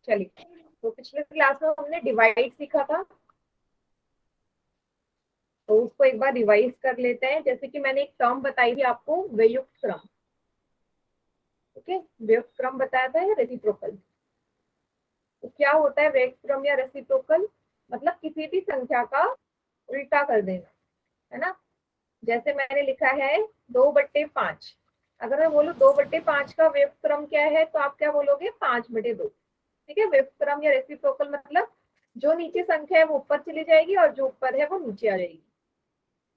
चलिए, तो पिछले क्लास में हमने डिवाइड सीखा था, तो उसको एक बार रिवाइज कर लेते हैं। जैसे कि मैंने एक टर्म बताई थी आपको, व्युत्क्रम क्रम। ओके, व्युत्क्रम क्रम बताया था, या रेसिप्रोकल। तो क्या होता है व्युत्क्रम क्रम या रेसिप्रोकल? मतलब किसी भी संख्या का उल्टा कर देना, है ना। जैसे मैंने लिखा है 2/5। अगर मैं बोलूँ 2/5 का व्युत्क्रम क्रम क्या है, तो आप क्या बोलोगे? 5/2। ठीक है, व्युत्क्रम क्रम या रेसिप्रोकल मतलब जो नीचे संख्या है वो ऊपर चली जाएगी और जो ऊपर है वो नीचे आ जाएगी।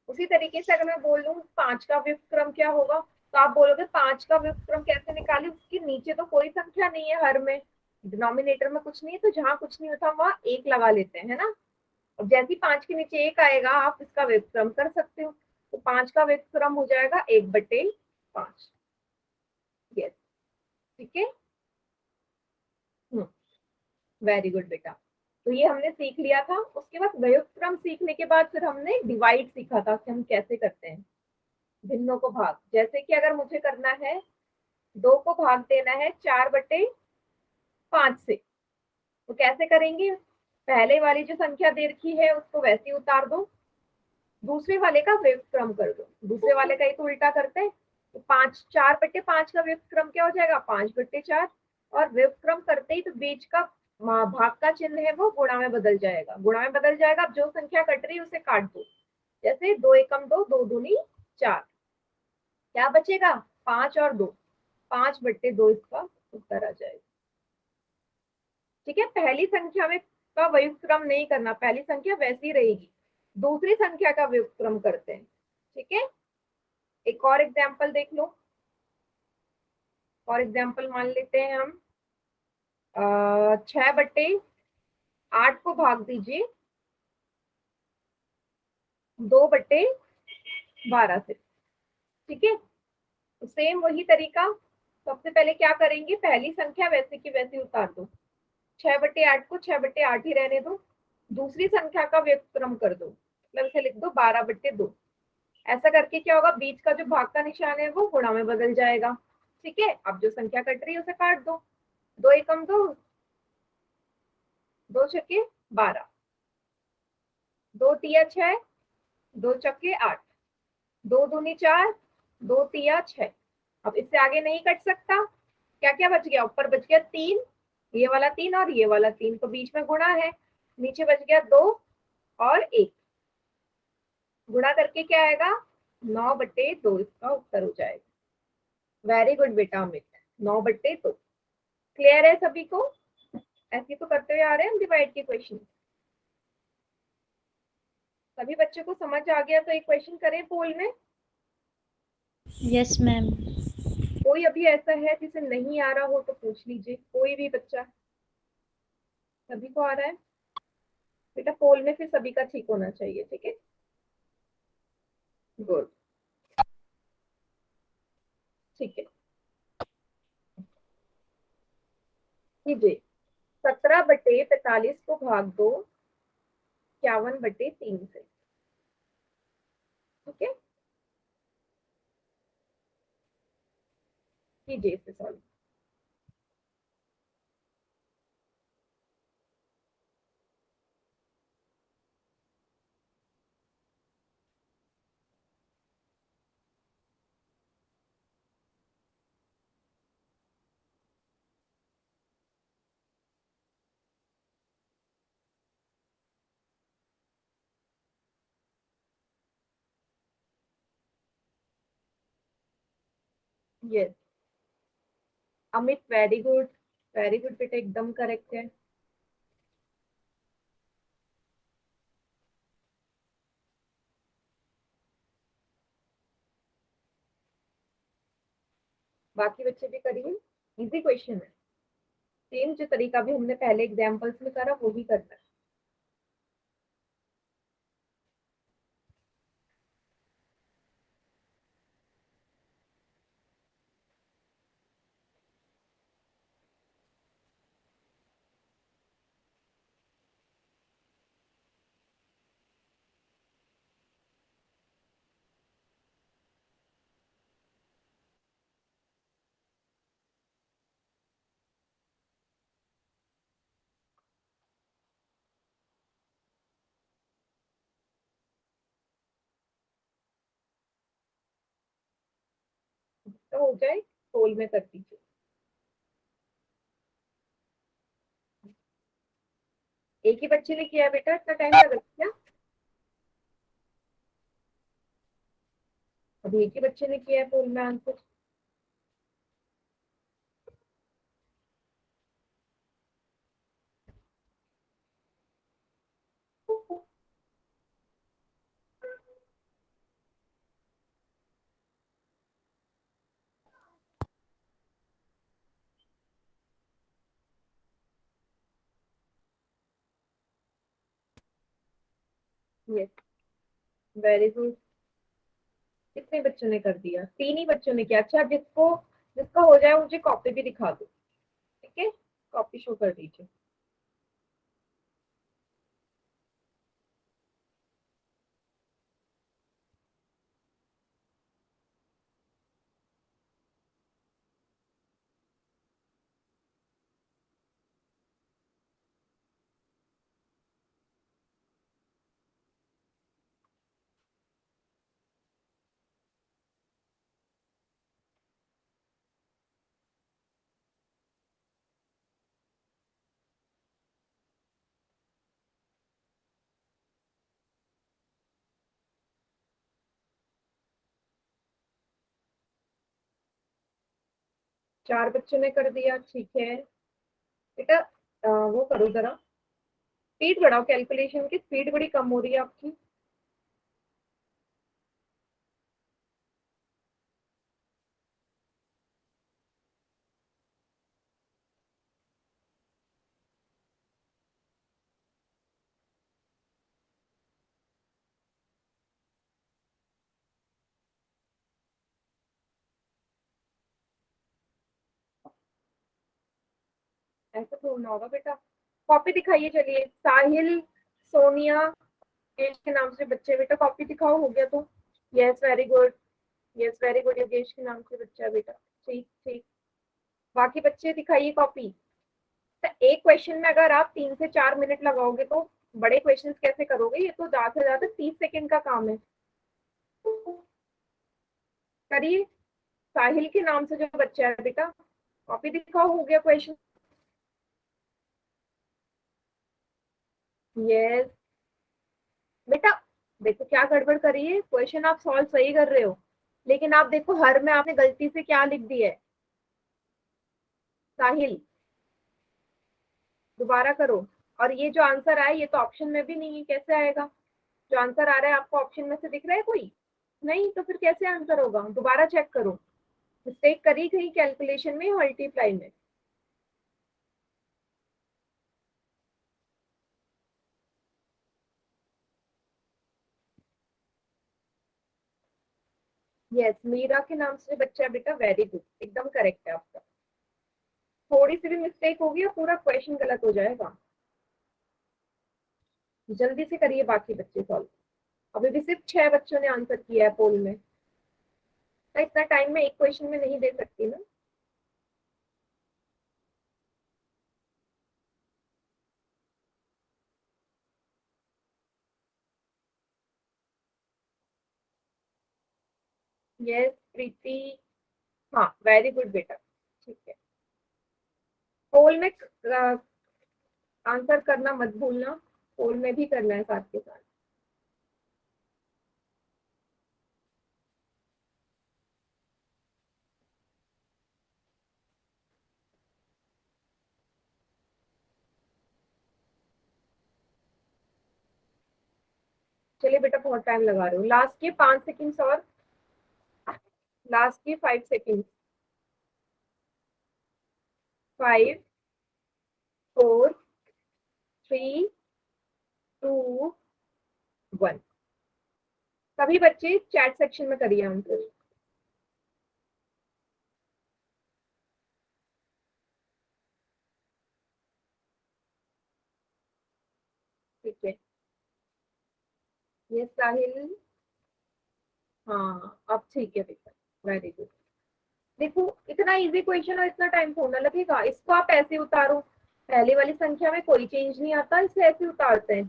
उसी तरीके से अगर मैं बोल दूं 5 का व्युत्क्रम क्या होगा, तो आप बोलोगे 5 का व्युत्क्रम कैसे निकाले? उसके नीचे तो कोई संख्या नहीं है, हर में डिनोमिनेटर में कुछ नहीं है, तो जहां कुछ नहीं होता वहां एक लगा लेते हैं, है ना। अब जैसे ही 5 के नीचे एक आएगा, आप इसका व्युत्क्रम कर सकते हो। तो 5 का व्युत्क्रम हो जाएगा 1/5। यस, ठीक है। वेरी गुड बेटा। तो ये हमने सीख लिया था। उसके बाद व्युत्क्रम सीखने के बाद फिर हमने डिवाइड सीखा था कि हम कैसे करते हैं भिन्नों को भाग। जैसे कि अगर मुझे करना है 2 को भाग देना है 4/5 से, तो कैसे करेंगे? पहले वाली जो संख्या दे रखी है उसको वैसे ही उतार दो, दूसरे वाले का व्युत्क्रम कर दो। दूसरे वाले का ही तो उल्टा करते हैं। तो 4/5 का व्युत्क्रम क्या हो जाएगा? 5/4। और व्युत्क्रम करते ही तो बीच का भाग का चिन्ह है वो गुणा में बदल जाएगा। गुणा में बदल जाएगा। अब जो संख्या कट रही है उसे काट दो। जैसे 2 एकम 2, 2 दूनी 4। क्या बचेगा? 5 और 2, 5/2 इसका उत्तर आ जाएगा। ठीक है, पहली संख्या में का व्युत्क्रम नहीं करना, पहली संख्या वैसी रहेगी। दूसरी संख्या का व्युत्क्रम करते हैं। ठीक है, एक और एग्जाम्पल देख लो। और एग्जाम्पल मान लेते हैं हम 6/8 को भाग दीजिए 2/12 से। ठीक है, तो सेम वही तरीका। सबसे पहले क्या करेंगे? पहली संख्या वैसे की वैसी उतार दो। 6/8 को 6/8 ही रहने दो। दूसरी संख्या का व्युत्क्रम कर दो, मतलब इसे लिख दो 12/2। ऐसा करके क्या होगा? बीच का जो भाग का निशान है वो गुणा में बदल जाएगा। ठीक है, अब जो संख्या कट रही है उसे काट दो। 2 एकम 2, 2 छक्के 12, 2 तिया 6, 2 चक्के 8, 2 दूनी 4, 2 तिया 6। अब इससे आगे नहीं कट सकता। क्या क्या बच गया? ऊपर बच गया 3, ये वाला 3 और ये वाला 3, तो बीच में गुणा है। नीचे बच गया 2 और 1। गुणा करके क्या आएगा? 9/2 इसका उत्तर हो जाएगा। वेरी गुड बेटा अमित, 9/2। क्लियर है सभी को? ऐसे तो करते हुए आ रहे हैं हम डिवाइड के क्वेश्चन। सभी बच्चों को समझ आ गया तो एक क्वेश्चन करें पोल में। Yes ma'am. कोई अभी ऐसा है जिसे नहीं आ रहा हो तो पूछ लीजिए, कोई भी बच्चा। सभी को आ रहा है बेटा? पोल में फिर सभी का ठीक होना चाहिए। ठीक है, गुड। ठीक है, कीजिए। 17/45 को भाग दो 51/3 से। ठीक है, कीजिए इसे solve. Yes Amit, very good. Very good बेटा, एकदम करेक्ट है। बाकी बच्चे भी करिए, इजी क्वेश्चन है। सेम जो तरीका भी हमने पहले एग्जांपल्स में करा वो ही करना है। तो हो जाए होल में कर दीजिए। एक ही बच्चे ने किया है बेटा, इतना टाइम लग रहा है क्या? अभी एक ही बच्चे ने किया है पोल में आंसर। Yes, very good. कितने बच्चों ने कर दिया? 3 ही बच्चों ने किया। अच्छा, जिसका हो जाए मुझे कॉपी भी दिखा दो। ठीक है, कॉपी शो कर दीजिए। 4 बच्चों ने कर दिया, ठीक है। बेटा वो करो जरा, स्पीड बढ़ाओ, कैलकुलेशन की स्पीड बड़ी कम हो रही है आपकी। ऐसा थोड़ा होगा बेटा। कॉपी दिखाइए, चलिए। साहिल, सोनिया, योगेश के नाम से बच्चे। बेटा कॉपी दिखाओ, हो गया तो। Yes, very good. Yes, very good. Yogesh के नाम से बच्चा है बेटा। ठीक ठीक। बाकी बच्चे दिखाइए कॉपी। तो एक क्वेश्चन में अगर आप 3 से 4 मिनट लगाओगे तो बड़े क्वेश्चंस कैसे करोगे? ये तो ज्यादा से ज्यादा 30 सेकंड का काम है। करिए। साहिल के नाम से जो बच्चा है बेटा, कॉपी दिखाओ, हो गया क्वेश्चन। यस बेटा, देखो क्या गड़बड़ करी है। क्वेश्चन आप सॉल्व सही कर रहे हो, लेकिन आप देखो हर में आपने गलती से क्या लिख दिया है। साहिल, दोबारा करो। और ये जो आंसर आया ये तो ऑप्शन में भी नहीं है, कैसे आएगा? जो आंसर आ रहा है आपको ऑप्शन में से दिख रहा है कोई? नहीं, तो फिर कैसे आंसर होगा? दोबारा चेक करो, मिस्टेक करी गई कैलकुलेशन में, मल्टीप्लाई में। यस, मीरा के नाम से बच्चा है बेटा, वेरी गुड, एकदम करेक्ट है आपका। थोड़ी सी भी मिस्टेक होगी और पूरा क्वेश्चन गलत हो जाएगा। जल्दी से करिए बाकी बच्चे सॉल्व। अभी भी सिर्फ 6 बच्चों ने आंसर किया है पोल में, तो इतना टाइम में एक क्वेश्चन में नहीं दे सकती ना। यस प्रीति, हाँ वेरी गुड बेटा, ठीक है। पोल में आंसर करना मत भूलना, पोल में भी करना है साथ के साथ। चलिए बेटा, बहुत टाइम लगा रहे हो। लास्ट के 5 सेकेंड्स और, लास्ट के 5 सेकेंड्स। 5, 4, 3, 2, 1। सभी बच्चे चैट सेक्शन में करिए आंसर। ठीक है। ये साहिल, हाँ अब ठीक है बेटा, वेरी गुड। देखो इतना इजी क्वेश्चन और इतना टाइम थोड़ा लगेगा। इसको आप ऐसे उतारो, पहले वाली संख्या में कोई चेंज नहीं आता, इसे ऐसे उतारते हैं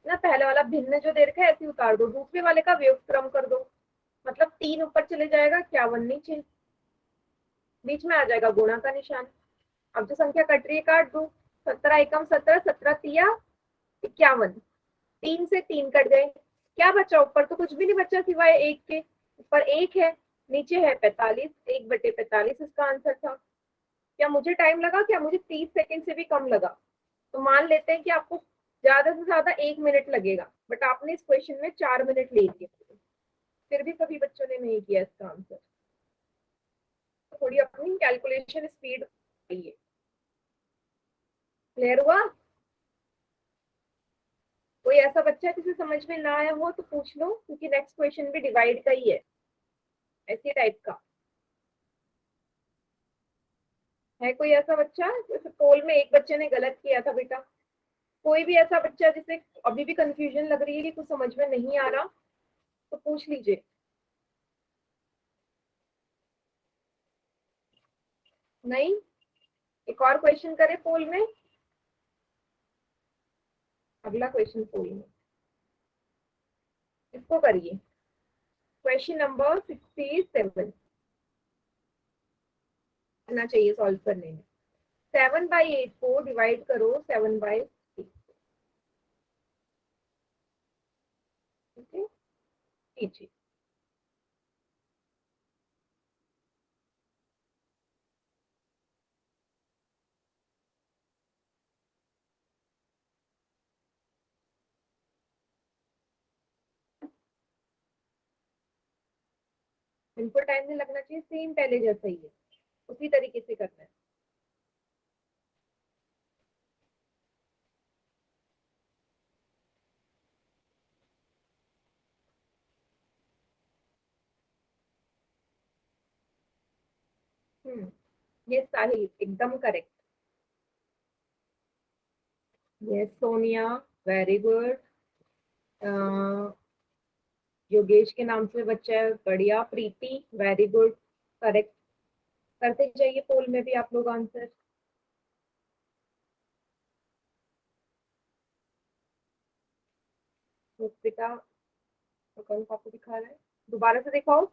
ना। पहले वाला भिन्न जो दे रखा है ऐसे उतार दो, दूसरे वाले का व्युत्क्रम कर दो, मतलब 3 ऊपर चले जाएगा, 51 नीचे। बीच में आ जाएगा गुणा का निशान। अब जो संख्या कट रही है काट दो, 17 एकम 17, 17 तिया 51, 3 से 3 कट गए, क्या बचा? ऊपर तो कुछ भी नहीं बचा सिवाय 1 के, ऊपर 1 है, नीचे है 45, 1/45 इसका आंसर था। क्या मुझे टाइम लगा? क्या मुझे 30 सेकंड से भी कम लगा? तो मान लेते हैं कि आपको ज्यादा से ज्यादा 1 मिनट लगेगा, बट आपने इस क्वेश्चन में 4 मिनट ले लिए, फिर भी सभी बच्चों ने नहीं किया इसका आंसर। तो थोड़ी अपनी कैलकुलेशन स्पीड चाहिए। क्लियर हुआ? कोई ऐसा बच्चा किसी समझ में ना आया हो तो पूछ लो, क्योंकि नेक्स्ट क्वेश्चन भी डिवाइड का ही है, ऐसी टाइप का है। कोई ऐसा बच्चा, जैसे पोल में एक बच्चे ने गलत किया था बेटा, कोई भी ऐसा बच्चा जिसे अभी भी कंफ्यूजन लग रही है कि कुछ समझ में नहीं आ रहा, तो पूछ लीजिए। नहीं? एक और क्वेश्चन करें पोल में, अगला क्वेश्चन पोल में, इसको करिए, क्वेश्चन नंबर 67 आना चाहिए सॉल्व करने में। 7/8 को डिवाइड करो 7/6, ठीक है, कीजिए। इनको टाइम नहीं लगना चाहिए, सेम पहले जैसा ही है, उसी तरीके से करना है। ये साहिल एकदम correct. Yes Sonia, very good. Yogesh के नाम से बच्चा है, बढ़िया। प्रीति, वेरी गुड, करेक्ट। करते जाइए पोल में भी आप लोग आंसर। बेटा कौन सा आपको दिखा रहा है, दोबारा से दिखाओ।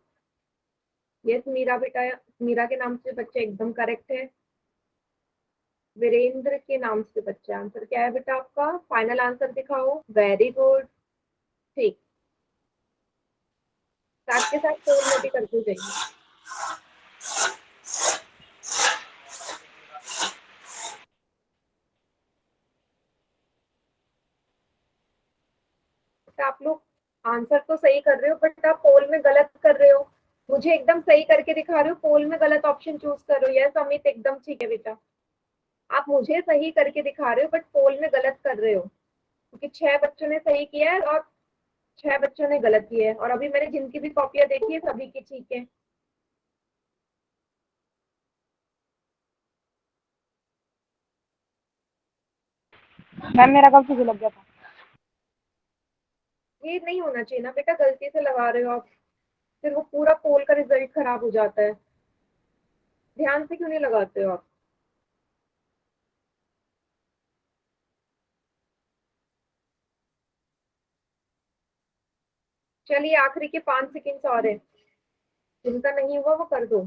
यस मीरा बेटा, मीरा के नाम से बच्चा एकदम करेक्ट है। वीरेंद्र के नाम से बच्चा, आंसर क्या है बेटा आपका? फाइनल आंसर दिखाओ, वेरी गुड, ठीक। साथ के साथ पोल में भी करते जाइए। तो आप लोग आंसर तो सही कर रहे हो, बट आप पोल में गलत कर रहे हो। मुझे एकदम सही करके दिखा रहे हो, पोल में गलत ऑप्शन चूज कर रहे हो। यस अमित, एकदम ठीक है बेटा, आप मुझे सही करके दिखा रहे हो बट पोल में गलत कर रहे हो, क्योंकि 6 बच्चों ने सही किया है और 6 बच्चों ने गलत किया है, और अभी मैंने जिनकी भी कॉपियां देखी है सभी की ठीक है। मैम मेरा गलती से लग गया था। ये नहीं होना चाहिए ना बेटा, गलती से लगा रहे हो आप, फिर वो पूरा पोल का रिजल्ट खराब हो जाता है। ध्यान से क्यों नहीं लगाते हो आप? चलिए आखिरी के 5 सेकेंड्स और है, जिनका नहीं हुआ वो कर दो।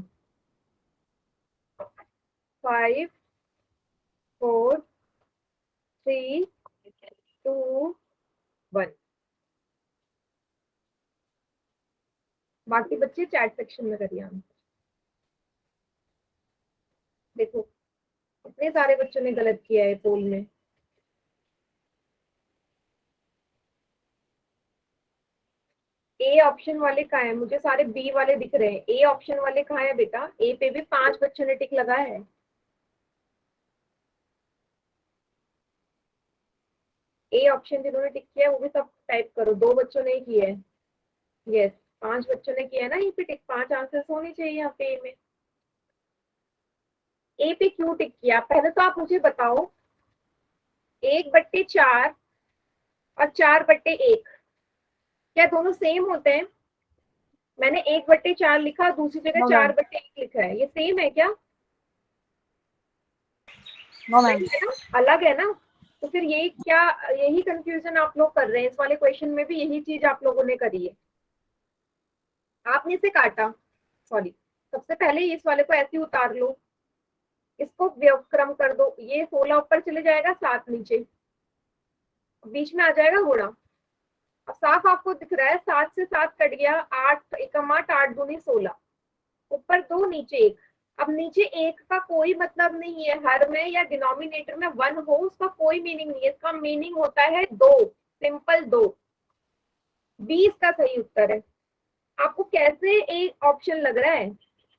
5, 4, 3, 2, 1। बाकी बच्चे चैट सेक्शन में करिए आंसर। देखो इतने सारे बच्चों ने गलत किया है पोल में। ए ऑप्शन वाले कहाँ है? मुझे सारे बी वाले दिख रहे हैं, ए ऑप्शन वाले कहाँ है बेटा? ए पे भी 5 बच्चों ने टिक लगाया है। ए ऑप्शन जिन्होंने टिक किया है वो भी सब टाइप करो, 2 बच्चों ने ही किया है। यस 5 बच्चों ने किया है ना ये पे टिक, 5 आंसर्स होने चाहिए यहाँ पे ए में। ए पे क्यों टिक किया पहले तो आप मुझे बताओ। 1/4 और 4/1 क्या दोनों सेम होते हैं? मैंने 1/4 लिखा, दूसरी जगह नो मैम, 4/1 लिखा है, ये सेम है क्या? No ma'am. नहीं है ना, अलग है ना। तो फिर यही क्या, यही कंफ्यूजन आप लोग कर रहे हैं, इस वाले क्वेश्चन में भी यही चीज आप लोगों ने करी है। आपने इसे काटा, सॉरी, सबसे पहले इस वाले को ऐसे ही उतार लो, इसको व्युत्क्रम कर दो, ये 16 ऊपर चले जाएगा, 7 नीचे, बीच में आ जाएगा गुणा। अब साफ आपको दिख रहा है 7 से 7 कट गया, 8 एकम 8, 8 दूनी 16, ऊपर 2 नीचे 1। अब नीचे 1 का कोई मतलब नहीं है, हर में या डिनोमिनेटर में 1 हो उसका कोई मीनिंग नहीं है, इसका मीनिंग होता है 2, सिंपल 2। 20 का सही उत्तर है। आपको कैसे एक ऑप्शन लग रहा है,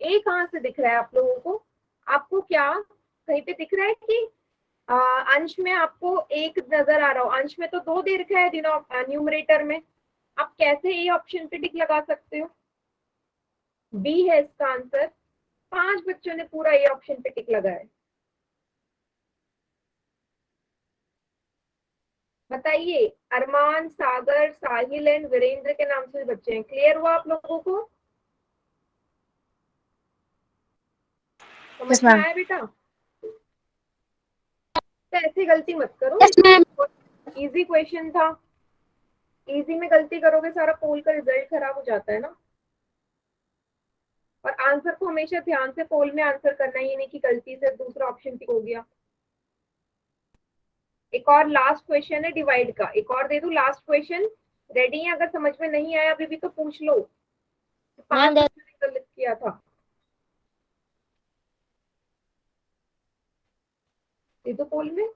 ए कहां से दिख रहा है आप लोगों को? आपको क्या कहीं पे दिख रहा है कि अंश में आपको एक नजर आ रहा हो? अंश में तो 2 दे रखा है न्यूमरेटर में, आप कैसे ए ऑप्शन पे टिक लगा सकते हो? बी है इसका आंसर। 5 बच्चों ने पूरा ए ऑप्शन पे टिक लगाया। बताइए, अरमान, सागर, साहिल एंड वीरेंद्र के नाम से बच्चे हैं। क्लियर हुआ आप लोगों को? समझ Yes, में ma'am. आया बेटा? तो ऐसी गलती मत करो, Yes, ma'am. इजी क्वेश्चन था, इजी में गलती करोगे सारा पोल का रिजल्ट खराब हो जाता है ना। और आंसर को हमेशा ध्यान से पोल में आंसर करना, ही नहीं कि गलती से दूसरा ऑप्शन टिक हो गया। एक और लास्ट क्वेश्चन है डिवाइड का, एक और दे दूं लास्ट क्वेश्चन। रेडी है? अगर समझ में नहीं आया अभी भी तो पूछ लो। 5 Ma'am, बच्चों ने गलत किया था। दे दो पोल में,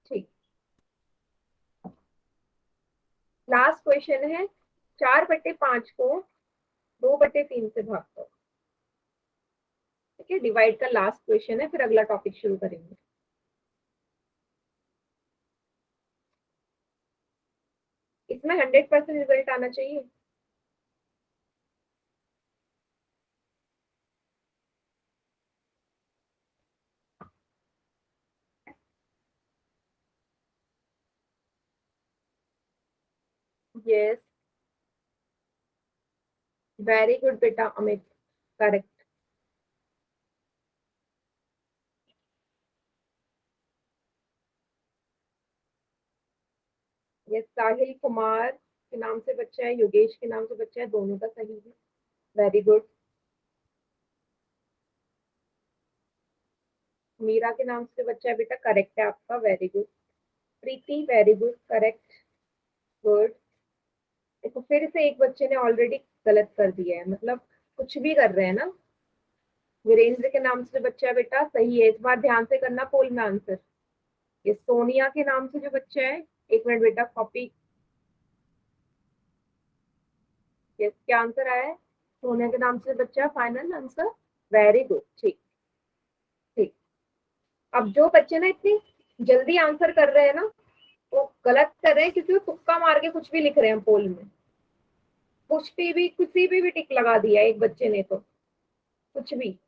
ठीक। लास्ट क्वेश्चन है, 4/5 को 2/3 से भाग दो। ठीक है, डिवाइड का लास्ट क्वेश्चन है, फिर अगला टॉपिक शुरू करेंगे। इसमें 100% रिजल्ट आना चाहिए। यस, वेरी गुड बेटा अमित, करेक्ट। ये साहिल कुमार के नाम से बच्चा है, योगेश के नाम से बच्चा है, दोनों का सही है। Very good. मीरा के नाम से बच्चा है बेटा, करेक्ट है आपका, वेरी गुड। प्रीति, वेरी गुड, करेक्ट, गुड। देखो फिर से एक बच्चे ने ऑलरेडी गलत कर दिया है, मतलब कुछ भी कर रहे हैं ना। वीरेंद्र के नाम से बच्चा है बेटा, सही है, इस बार ध्यान से करना पोल में आंसर। ये सोनिया के नाम से जो बच्चा है, एक मिनट बेटा, कॉपी। यस, क्या आंसर आया है? सोनिया के नाम से बच्चा, फाइनल आंसर, वेरी गुड, ठीक। ठीक। अब जो बच्चे ना इतनी जल्दी आंसर कर रहे हैं ना, वो गलत कर रहे हैं क्योंकि वो तुक्का मार के कुछ भी लिख रहे हैं पोल में। कुछ भी किसी भी टिक लगा दिया एक बच्चे ने, तो कुछ भी।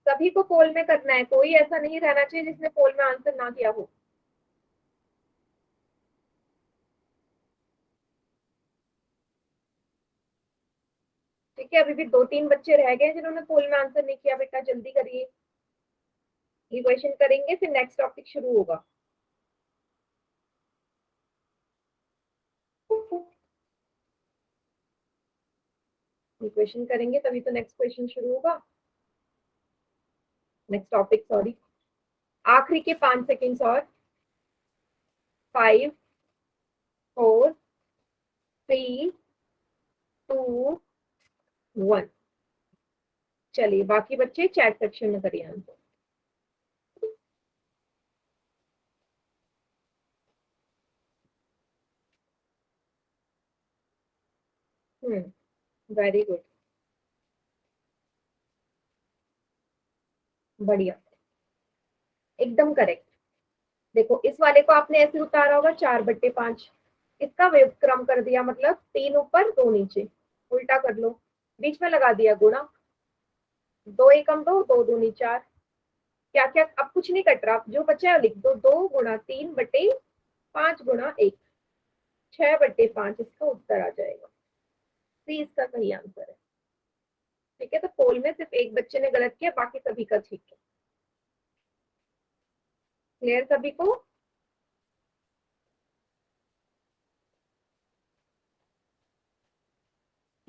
सभी को पोल में करना है, कोई ऐसा नहीं रहना चाहिए जिसने पोल में आंसर ना किया हो। ठीक है, अभी भी 2-3 बच्चे रह गए जिन्होंने पोल में आंसर नहीं किया, बेटा जल्दी करिए। ये क्वेश्चन करेंगे फिर नेक्स्ट टॉपिक शुरू होगा। ये क्वेश्चन करेंगे तभी तो नेक्स्ट क्वेश्चन शुरू होगा, नेक्स्ट टॉपिक, सॉरी। आखिरी के 5 सेकेंड्स और। 5, 4, 3, 2, 1। चलिए बाकी बच्चे चैट सेक्शन में करिए आंसर। वेरी गुड, बढ़िया, एकदम करेक्ट। देखो इस वाले को आपने ऐसे उतारा होगा 4/5, इसका व्युत्क्रम कर दिया, मतलब 3 ऊपर 2 नीचे, उल्टा कर लो, बीच में लगा दिया गुणा। 2 एकम 2, 2 दूनी 4। क्या क्या, अब कुछ नहीं कट रहा, जो बचा है लिख दो, 2 × 3/5 × 1, 6/5 इसका उत्तर आ जाएगा। सी इसका सही आंसर है। ठीक है, तो पोल में सिर्फ एक बच्चे ने गलत किया, बाकी सभी का ठीक है। क्लियर सभी को?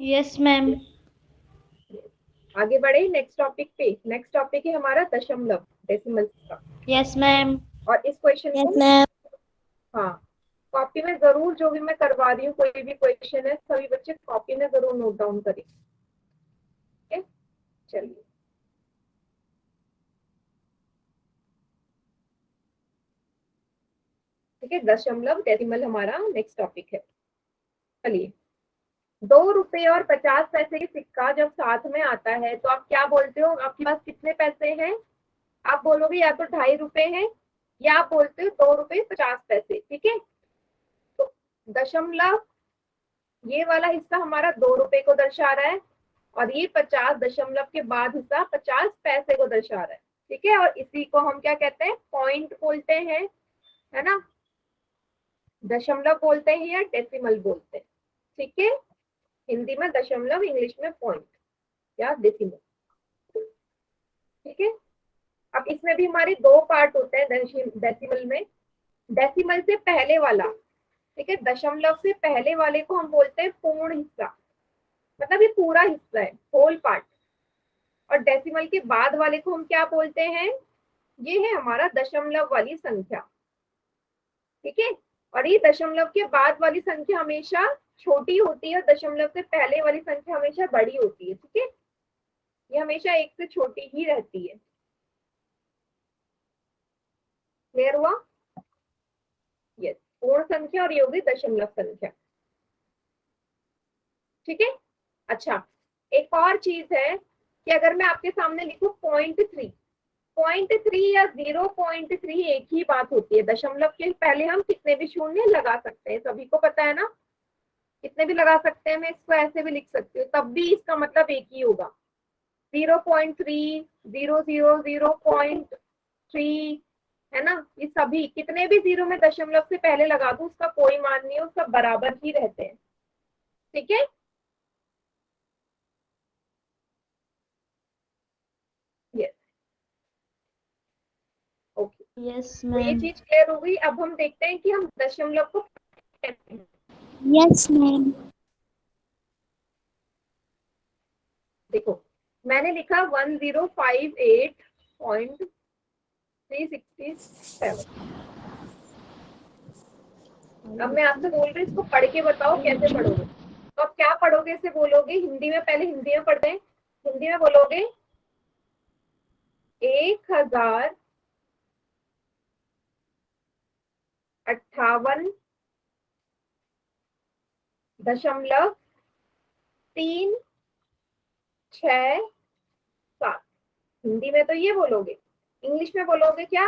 Yes ma'am. आगे बढ़े नेक्स्ट टॉपिक पे। नेक्स्ट टॉपिक है हमारा दशमलव, डेसिमल्स का। Yes ma'am. और इस क्वेश्चन यस को मैम। हाँ कॉपी में जरूर, जो भी मैं करवा रही हूँ कोई भी क्वेश्चन है, सभी बच्चे कॉपी में जरूर नोट डाउन करें। ठीक है, चलिए। ठीक है, दशमलव डेसिमल हमारा नेक्स्ट टॉपिक है। चलिए, 2 रुपए और 50 पैसे की सिक्का जब साथ में आता है तो आप क्या बोलते हो? आपके पास कितने पैसे हैं? आप बोलोगे या तो 2.5 रुपए हैं, या आप बोलते हो 2 रुपए 50 पैसे। ठीक है, तो दशमलव ये वाला हिस्सा हमारा 2 रुपए को दर्शा रहा है, और ये 50 दशमलव के बाद हिस्सा 50 पैसे को दर्शा रहा है। ठीक है, और इसी को हम क्या कहते हैं? पॉइंट बोलते हैं, है ना? दशमलव बोलते हैं या डेसिमल बोलते हैं। ठीक है, हिंदी में दशमलव, इंग्लिश में पॉइंट या डेसिमल। ठीक है, अब इसमें भी हमारे 2 पार्ट होते हैं डेसिमल में। डेसिमल से पहले वाला, ठीक है, दशमलव से पहले वाले को हम बोलते हैं पूर्ण हिस्सा, मतलब ये पूरा हिस्सा है, होल पार्ट। और डेसिमल के बाद वाले को हम क्या बोलते हैं? ये है हमारा दशमलव वाली संख्या। ठीक है, और ये दशमलव के बाद वाली संख्या हमेशा छोटी होती है, दशमलव से पहले वाली संख्या हमेशा बड़ी होती है। ठीक है, ये हमेशा 1 से छोटी ही रहती है। क्लियर हुआ? यस, पूर्ण संख्या और ये होगी दशमलव संख्या। ठीक है, अच्छा, एक और चीज है कि अगर मैं आपके सामने लिखूं 0.3, 0.3 या 0.3 एक ही बात होती है। दशमलव के पहले हम कितने भी शून्य लगा सकते हैं, सभी को पता है ना, कितने भी लगा सकते हैं। मैं इसको ऐसे भी लिख सकती हूँ, तब भी इसका मतलब एक ही होगा। 0.3, 0.3, है ना? ये सभी कितने भी जीरो में दशमलव से पहले लगा दूं, उसका कोई मान नहीं है, उसका बराबर ही रहते हैं। ठीक है, यस, ओके, यस तो ये मैम। चीज क्लियर हो गई। अब हम देखते हैं कि हम दशमलव को कैसे हैं। Yes ma'am. देखो, मैंने लिखा 1058.367। अब मैं आपसे बोल रही हूँ, इसको पढ़ के बताओ कैसे पढ़ोगे। तो अब क्या पढ़ोगे, इसे बोलोगे हिंदी में, पहले हिंदी में पढ़ते हैं। हिंदी में बोलोगे 1058.367। हिंदी में तो ये बोलोगे, इंग्लिश में बोलोगे क्या?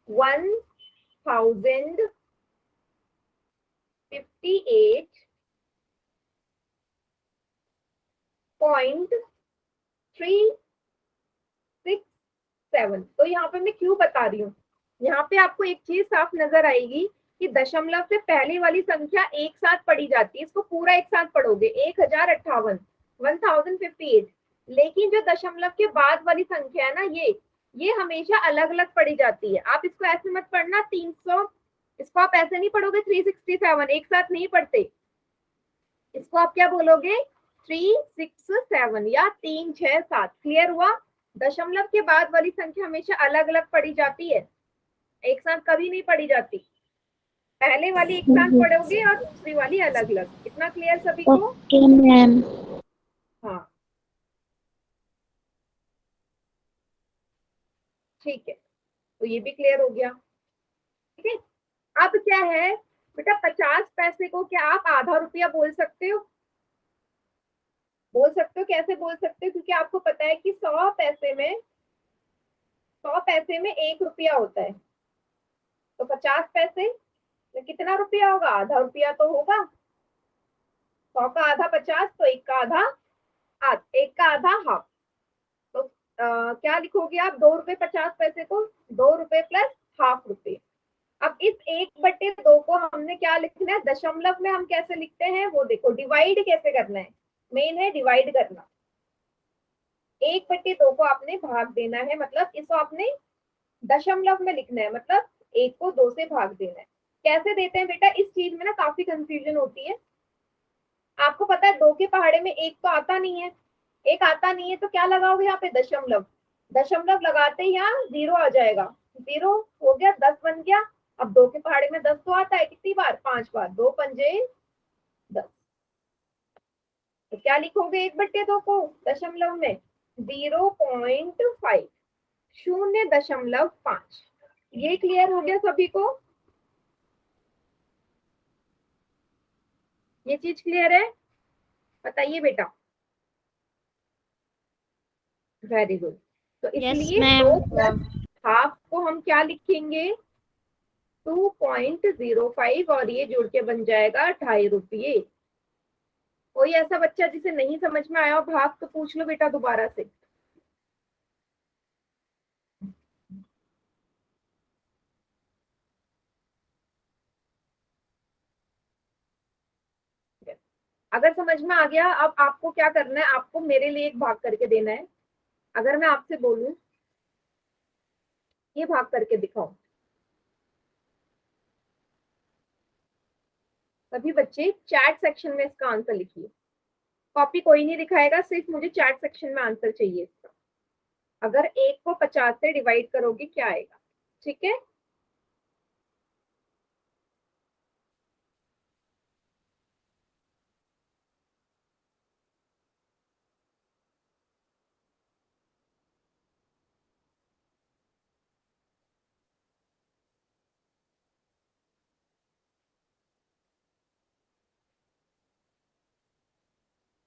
1058.367। तो यहाँ पे मैं क्यों बता रही हूँ, यहाँ पे आपको एक चीज साफ नजर आएगी कि दशमलव से पहले वाली संख्या एक साथ पढ़ी जाती है। इसको पूरा एक साथ पढ़ोगे 1058, 1058। लेकिन जो दशमलव के बाद वाली संख्या है ना, ये हमेशा अलग अलग पढ़ी जाती है। आप इसको ऐसे मत पढ़ना 300, इसको आप ऐसे नहीं पढ़ोगे 367, एक साथ नहीं पढ़ते। इसको आप क्या बोलोगे? 367 या 367। क्लियर हुआ? दशमलव के बाद वाली संख्या हमेशा अलग अलग पढ़ी जाती है, एक साथ कभी नहीं पढ़ी जाती। पहले वाली एक साथ पढ़ोगे और दूसरी वाली अलग अलग। इतना क्लियर सभी को? Okay ma'am. हाँ, ठीक है, तो ये भी क्लियर हो गया। ठीक है, अब क्या है बेटा, 50 पैसे को क्या आप आधा रुपया बोल सकते हो? बोल सकते हो, कैसे बोल सकते हो? क्योंकि आपको पता है कि 100 पैसे में 1 रुपया होता है, तो 50 पैसे में कितना रुपया होगा? आधा रुपया तो होगा। 100 का आधा 50, तो एक का आधा एक का आधा हाफ। तो क्या लिखोगे आप? 2 रुपए 50 पैसे को 2 रुपए प्लस हाफ रुपए। अब इस 1/2 को हमने क्या लिखना है? दशमलव में हम कैसे लिखते हैं वो देखो, डिवाइड कैसे करना है, मेन है डिवाइड करना। 1/2 को आपने भाग देना है, मतलब इसको आपने दशमलव में लिखना है, मतलब 1 को 2 से भाग देना है। कैसे देते हैं बेटा? इस चीज में ना काफी कंफ्यूजन होती है। आपको पता है 2 के पहाड़े में एक तो आता नहीं है, एक आता नहीं है तो क्या लगाओगे यहाँ पे दशमलव, दशमलव लगाते ही यहाँ 0 आ जाएगा, 0 हो गया, 10 बन गया। अब 2 के पहाड़े में 10 तो आता है, कितनी बार, 5 बार, 2 पंजे 10। तो क्या लिखोगे 1/2 को दशमलव में, 0.5, 0.5। ये क्लियर हो गया सभी को, ये चीज क्लियर है, बताइए बेटा। Very good. तो Yes, इसलिए ma'am. 2+हाफ को हम क्या लिखेंगे, 2.05, और ये जुड़ के बन जाएगा 2.5 रुपये। कोई ऐसा बच्चा जिसे नहीं समझ में आया हो भाग, तो पूछ लो बेटा दोबारा से। अगर समझ में आ गया, अब आपको क्या करना है, आपको मेरे लिए एक भाग करके देना है। अगर मैं आपसे बोलूं ये भाग करके दिखाओ, सभी बच्चे चैट सेक्शन में इसका आंसर लिखिए। कॉपी कोई नहीं दिखाएगा, सिर्फ मुझे चैट सेक्शन में आंसर चाहिए इसका। अगर 1 को 50 से डिवाइड करोगे क्या आएगा, ठीक है।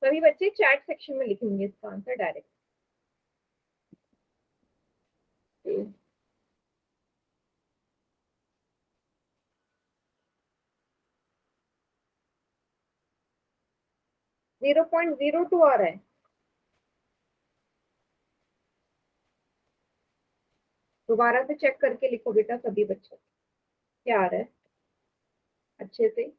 सभी बच्चे चैट सेक्शन में लिखेंगे इसका आंसर डायरेक्ट। 0.02 आ रहा है। दोबारा से चेक करके लिखो बेटा सभी बच्चे, क्या आ रहा है अच्छे से।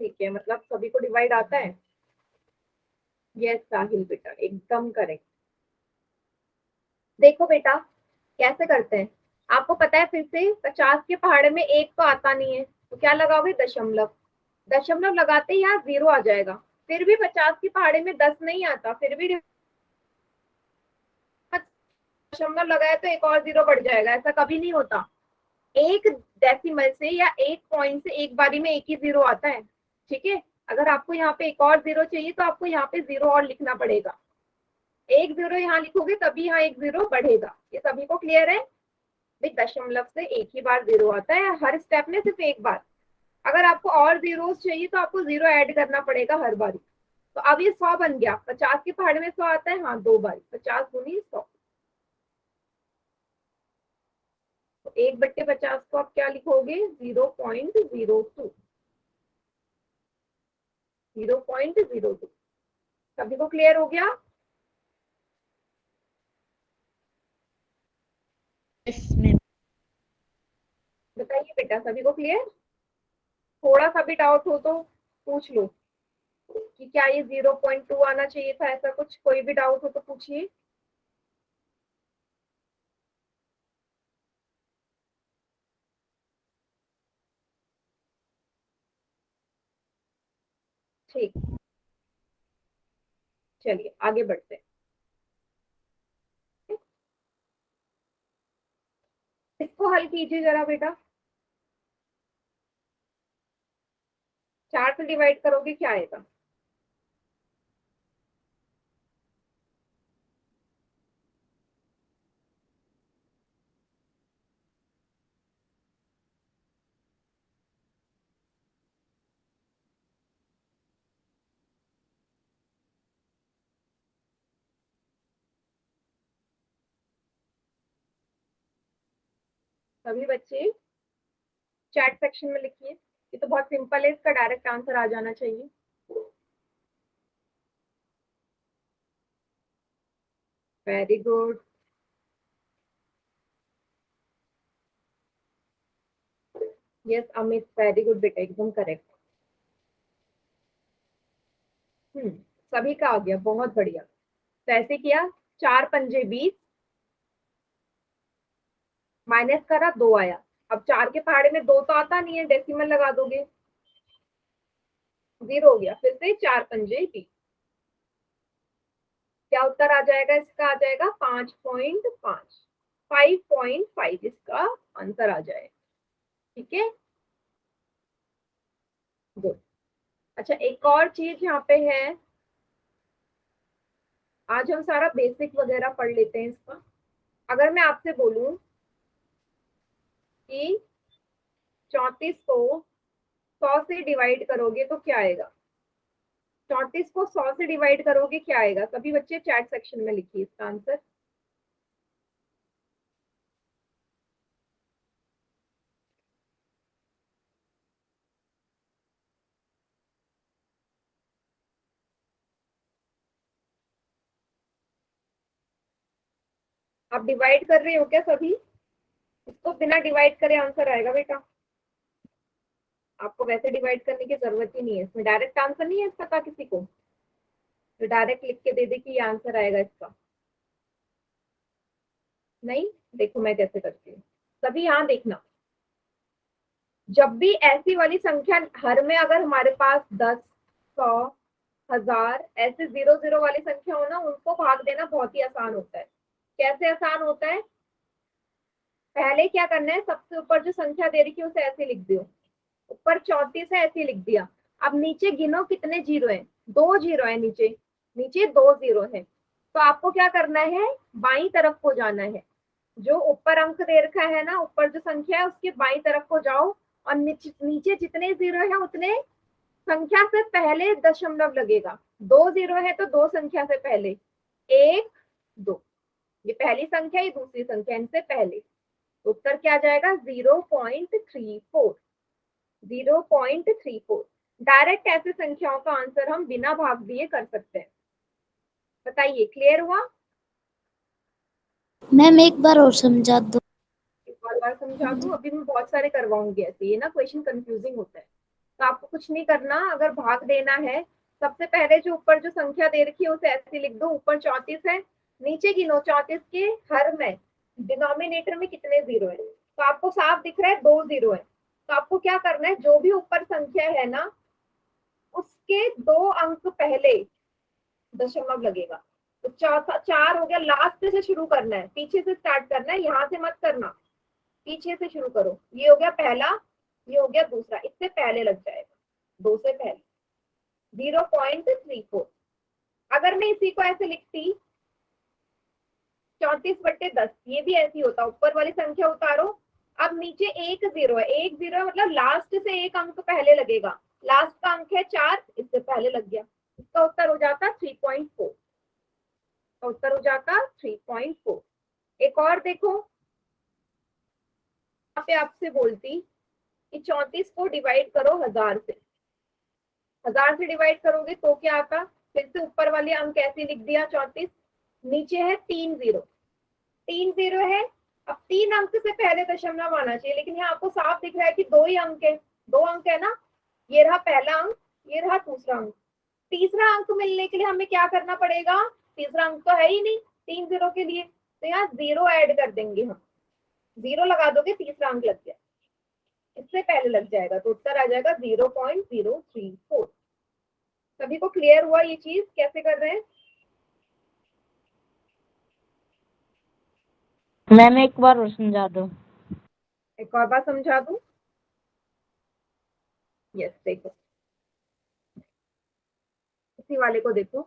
ठीक है, मतलब सभी को डिवाइड आता है। यस साहिल बेटा, एकदम करेक्ट। देखो बेटा कैसे करते हैं, आपको पता है फिर से 50 के पहाड़े में एक तो आता नहीं है, तो क्या लगाओगे दशमलव, दशमलव लगाते ही यहाँ 0 आ जाएगा। फिर भी 50 के पहाड़े में 10 नहीं आता, फिर भी दशमलव लगाया तो एक और 0 बढ़ जाएगा, ऐसा कभी नहीं होता। एक डेसिमल से या एक पॉइंट से एक बारी में एक ही 0 आता है, ठीक है। अगर आपको यहाँ पे एक और 0 चाहिए तो आपको यहाँ पे 0 और लिखना पड़ेगा, एक 0 यहाँ लिखोगे तभी यहाँ एक 0 बढ़ेगा। ये सभी को क्लियर है भाई, दशमलव से एक ही बार 0 आता है हर स्टेप में, सिर्फ एक बार। अगर आपको और 0 चाहिए तो आपको 0 ऐड करना पड़ेगा हर बारी। तो अब ये 100 बन गया, 50 के पहाड़े में 100 आता है, हाँ 2 बारी, 50 दूनी 100। तो 1/50 को आप क्या लिखोगे, 0.02, 0.02। सभी को क्लियर हो गया। Yes, ma'am. बताइए बेटा सभी को क्लियर, थोड़ा सा भी डाउट हो तो पूछ लो कि क्या ये 0.2 आना चाहिए था, ऐसा कुछ कोई भी डाउट हो तो पूछिए। ठीक, चलिए आगे बढ़ते हैं। इसको हल कीजिए जरा बेटा, 4 से डिवाइड करोगे क्या आएगा, सभी बच्चे चैट सेक्शन में लिखिए। ये तो बहुत सिंपल है, इसका डायरेक्ट आंसर आ जाना चाहिए। Very good. Yes Amit, very good बेटा, एकदम करेक्ट। सभी का आ गया, बहुत बढ़िया। तो ऐसे किया, 4 पंजे 20, माइनस करा 2 आया। अब 4 के पहाड़े में 2 तो आता नहीं है, डेसिमल लगा दोगे, 0 हो गया। फिर से 4 पंजे 20, क्या उत्तर आ जाएगा इसका? आ जाएगा 5.5, 5.5 इसका आंसर आ जाएगा। ठीक है, गुड। अच्छा, एक और चीज यहाँ पे है, आज हम सारा बेसिक वगैरह पढ़ लेते हैं इसका। अगर मैं आपसे बोलूं कि 34 को 100 से डिवाइड करोगे तो क्या आएगा? 34 को 100 से डिवाइड करोगे क्या आएगा? सभी बच्चे चैट सेक्शन में लिखिए इसका आंसर। आप डिवाइड कर रहे हो क्या सभी? इसको बिना डिवाइड करे आंसर आएगा बेटा, आपको वैसे डिवाइड करने की जरूरत ही नहीं है। इसमें डायरेक्ट आंसर नहीं है पता किसी को, तो डायरेक्ट लिख के दे दे कि ये आंसर आएगा इसका। नहीं, देखो मैं कैसे करती हूँ, सभी यहाँ देखना। जब भी ऐसी वाली संख्या हर में अगर हमारे पास 10, 100, 1000 ऐसे 0 वाली संख्या हो ना, उनको भाग देना बहुत ही आसान होता है। कैसे आसान होता है? पहले क्या करना है, सबसे ऊपर जो संख्या दे रखी है उसे ऐसे लिख दो। ऊपर 34 है, ऐसे लिख दिया। अब नीचे गिनो कितने जीरो है, 2 जीरो है नीचे, नीचे 2 जीरो है। तो आपको क्या करना है, बाई तरफ को जाना है। जो ऊपर अंक दे रखा है ना, ऊपर जो संख्या है उसके बाई तरफ को जाओ, और नीचे जितने जीरो है उतने संख्या से पहले दशमलव लगेगा। 2 जीरो है तो 2 संख्या से पहले, 1, 2, ये पहली संख्या, ये दूसरी संख्या, इनसे पहले। उत्तर क्या आ जाएगा? 0.34, 0.34। डायरेक्ट ऐसे संख्याओं का आंसर हम बिना भाग दिए कर सकते हैं। बताइए, क्लियर हुआ? मैम एक बार और समझा दो। एक और बार समझा दूं? अभी मैं बहुत सारे करवाऊंगी ऐसे, ये ना क्वेश्चन कंफ्यूजिंग होता है। तो आपको कुछ नहीं करना, अगर भाग देना है, सबसे पहले जो ऊपर जो संख्या दे रखी है उसे ऐसे लिख दो। ऊपर 34 है, नीचे गिनो 34 के हर में डिनोमिनेटर में कितने जीरो है। तो आपको साफ दिख रहा है 2 जीरो है। तो आपको क्या करना है, जो भी ऊपर संख्या है ना, उसके 2 अंक पहले दशमलव लगेगा। तो चौथा 4 हो गया, लास्ट से शुरू करना है, पीछे से स्टार्ट करना है, यहाँ से मत करना, पीछे से शुरू करो। ये हो गया पहला, ये हो गया दूसरा, इससे पहले लग जाएगा, 2 से पहले, 0.34। अगर मैं इसी को ऐसे लिखती 34/10, ये भी ऐसी होता, ऊपर वाली संख्या उतारो। अब नीचे 1 जीरो है, 1 जीरो मतलब लास्ट से 1 अंक पहले लगेगा। लास्ट का अंक है 4, इससे पहले लग गया। इसका उत्तर हो जाता 3.4, का उत्तर हो जाता 3.4। एक और देखो, यहाँ पे आपसे बोलती कि 34 को डिवाइड करो 1000 से। 1000 से डिवाइड करोगे तो क्या आता? फिर से ऊपर वाले अंक ऐसे लिख दिया 34, नीचे है 3 जीरो, 3 जीरो है। अब 3 अंक से पहले दशमलव आना चाहिए, लेकिन यहाँ आपको साफ दिख रहा है कि 2 ही अंक है, 2 अंक है ना। ये रहा पहला अंक, ये रहा दूसरा अंक। तीसरा अंक मिलने के लिए हमें क्या करना पड़ेगा? तीसरा अंक तो है ही नहीं 3 जीरो के लिए, तो यहाँ 0 ऐड कर देंगे हम। 0 लगा दोगे, तीसरा अंक लग गया, इससे पहले लग जाएगा, तो उत्तर आ जाएगा 0.034। सभी को क्लियर हुआ ये चीज कैसे कर रहे हैं? मैम एक बार और समझा दो। एक और बार समझा दूं? यस, देखो इसी वाले को देखो,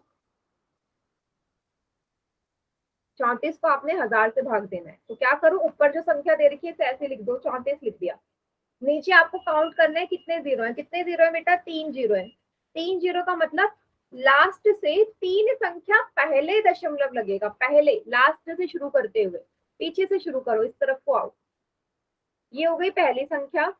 34 को आपने 1000 से भाग देना है। तो क्या करो, ऊपर जो संख्या दे रखी है ऐसे लिख दो, 34 लिख दिया। नीचे आपको काउंट करना है कितने जीरो है। कितने जीरो है बेटा? 3 जीरो है। 3 जीरो का मतलब लास्ट से 3 संख्या पहले दशमलव लगेगा, पहले, लास्ट से शुरू करते हुए, पीछे से शुरू करो, इस तरफ को आओ। ये हो गई पहली संख्या,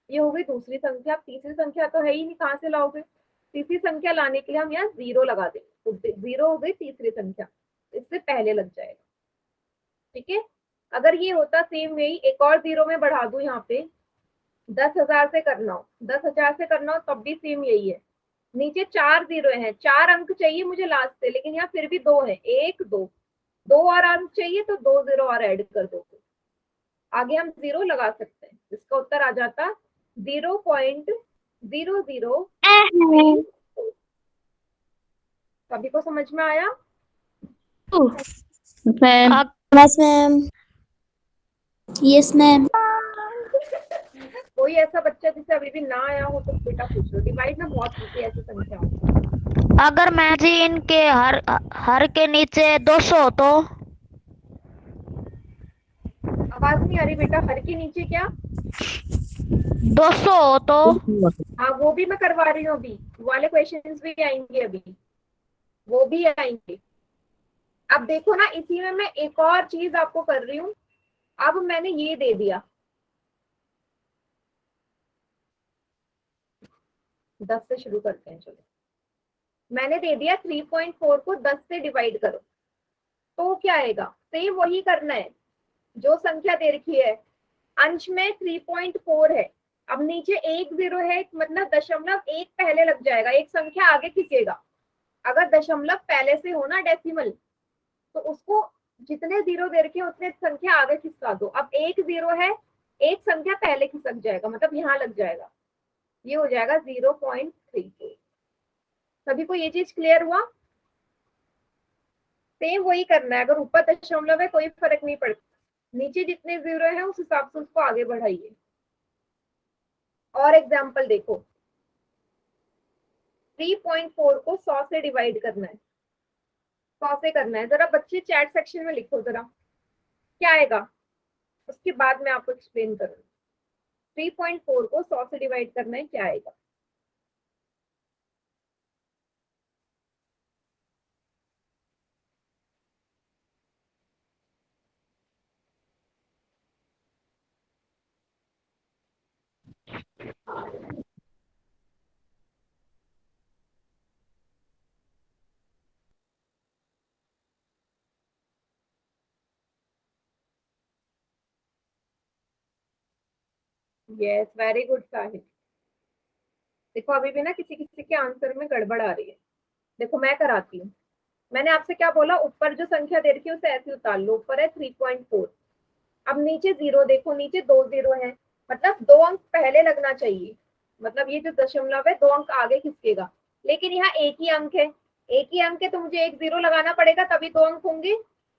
ये हो गई दूसरी संख्या, तीसरी संख्या तो है ही नहीं, कहाँ से लाओगे? तीसरी संख्या लाने के लिए हम यहाँ 0 लगा देंगे, तो 0 हो गई तीसरी संख्या, इससे पहले लग जाएगा। ठीक है, अगर ये होता सेम यही, एक और 0 में बढ़ा दूं यहाँ पे, 10,000 से करना हो, 10,000 से करना हो तब भी सेम यही है, नीचे 4 जीरो हैं, 4 अंक चाहिए मुझे लास्ट से, लेकिन यहाँ फिर भी 2 है, 1 2, 2 और अंक चाहिए तो 2 जीरो और ऐड कर दो, आगे हम 0 लगा सकते हैं। इसका उत्तर आ जाता 0.00। सभी को समझ में आया? Ma'am yes ma'am. Yes ma'am. कोई ऐसा बच्चा जिसे अभी भी ना आया हो तो बेटा पूछ लो। डिवाइड में बहुत होती है ऐसी संख्याओं। अगर मैं जी इनके हर के नीचे 200 हो तो आवाज नहीं आ रही बेटा, हर के नीचे क्या? 200 हो तो हाँ वो भी मैं करवा रही हूँ, अभी वो वाले क्वेश्चंस भी आएंगे, अभी वो भी आएंगे। अब देखो ना, इसी में मैं एक और चीज आपको कर रही हूँ। अब मैंने ये दे दिया 10 से शुरू करते हैं, चलो। मैंने दे दिया 3.4 को 10 से डिवाइड करो, तो क्या आएगा? सेम वही करना है जो संख्या दे रखी है। अंश में 3.4 है, अब नीचे 1 जीरो है, मतलब दशमलव 1 पहले लग जाएगा, एक संख्या आगे खींचेगा। अगर दशमलव पहले से हो ना डेसिमल, तो उसको जितने जीरो दे रखे उतने संख्या आगे खिसका दो। अब 1 जीरो है, एक संख्या पहले खिसक जाएगा, मतलब यहाँ लग जाएगा, ये हो जाएगा 0.34। सभी को ये चीज क्लियर हुआ? सेम वही करना है, अगर ऊपर दशमलव है कोई फर्क नहीं पड़ता, नीचे जितने जीरो है उस हिसाब से उसको आगे बढ़ाइए। और एग्जाम्पल देखो, 3.4 को 100 से डिवाइड करना है, 100 से करना है। जरा बच्चे चैट सेक्शन में लिखो जरा क्या आएगा, उसके बाद मैं आपको एक्सप्लेन करूंगी। 3.4 को 100 से डिवाइड करना है, क्या आएगा? यस, वेरी गुड साहिल। देखो अभी भी ना किसी किसी के आंसर में गड़बड़ आ रही है। देखो मैं कराती हूँ। मैंने आपसे क्या बोला, ऊपर जो संख्या दे रखी है उसे ऐसे उतार लो, ऊपर है 3.4, अब नीचे जीरो देखो, नीचे 2 जीरो है, मतलब 2 अंक पहले लगना चाहिए, मतलब ये जो दशमलव है 2 अंक आगे खिसकेगा, लेकिन यहाँ एक ही अंक है, एक ही अंक है तो मुझे एक जीरो लगाना पड़ेगा, तभी 2 अंक होंगे।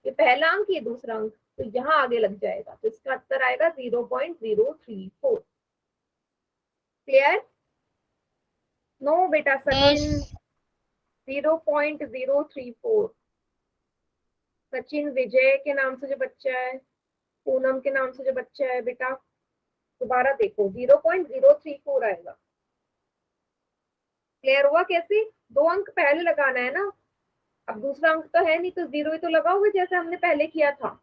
ये पहला अंक, ये दूसरा अंक, तो यहाँ आगे लग जाएगा, तो इसका उत्तर आएगा 0.034। क्लियर? नो बेटा सचिन, 0.034। सचिन विजय के नाम से जो बच्चा है, पूनम के नाम से जो बच्चा है बेटा, दोबारा देखो 0.034 आएगा। क्लियर हुआ कैसे? 2 अंक पहले लगाना है ना, अब दूसरा अंक तो है नहीं तो जीरो ही तो लगाओगे जैसे हमने पहले किया था।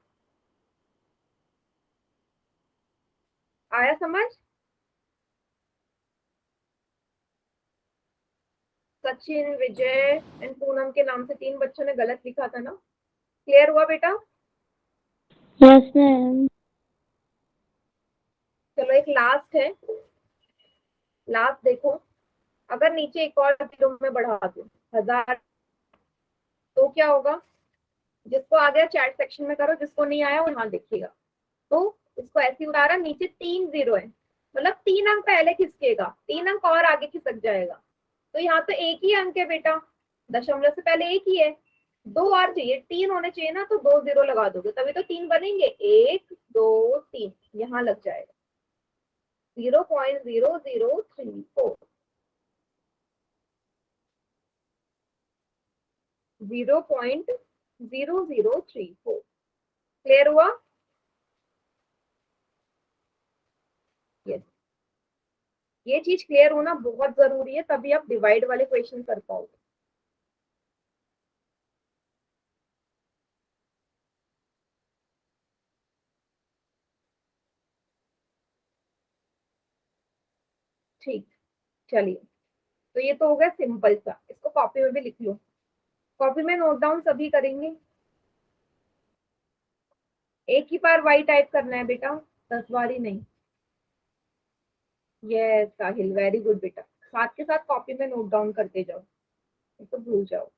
आया समझ? सचिन विजय एंड पूनम के नाम से 3 बच्चों ने गलत लिखा था ना। क्लियर हुआ बेटा? Yes ma'am. चलो एक लास्ट है, लास्ट देखो। अगर नीचे एक और जीरो में बढ़ा दो 1000, तो क्या होगा? जिसको आ गया चैट सेक्शन में करो, जिसको नहीं आया वो यहाँ देखिएगा। तो इसको ऐसे उतारा, नीचे 3 जीरो है, मतलब 3 अंक पहले खिसकेगा, 3 अंक और आगे खिसक जाएगा, तो यहाँ तो एक ही अंक है बेटा, दशमलव से पहले एक ही है, 2 और चाहिए, 3 होने चाहिए ना, तो 2 जीरो लगा दोगे तभी तो 3 बनेंगे, 1 2 3, यहाँ लग जाएगा 0.0034। 0.0034। क्लियर हुआ? यस, ये चीज क्लियर होना बहुत जरूरी है, तभी आप डिवाइड वाले क्वेश्चन कर पाओगे। ठीक, चलिए, तो ये तो हो गया सिंपल सा, इसको कॉपी में भी लिख लो, कॉपी में नोट डाउन सभी करेंगे। एक ही बार वाई टाइप करना है बेटा, 10 बार ही नहीं। यस साहिल, वेरी गुड बेटा। साथ के साथ कॉपी में नोट डाउन करते जाओ, तो भूल जाओ।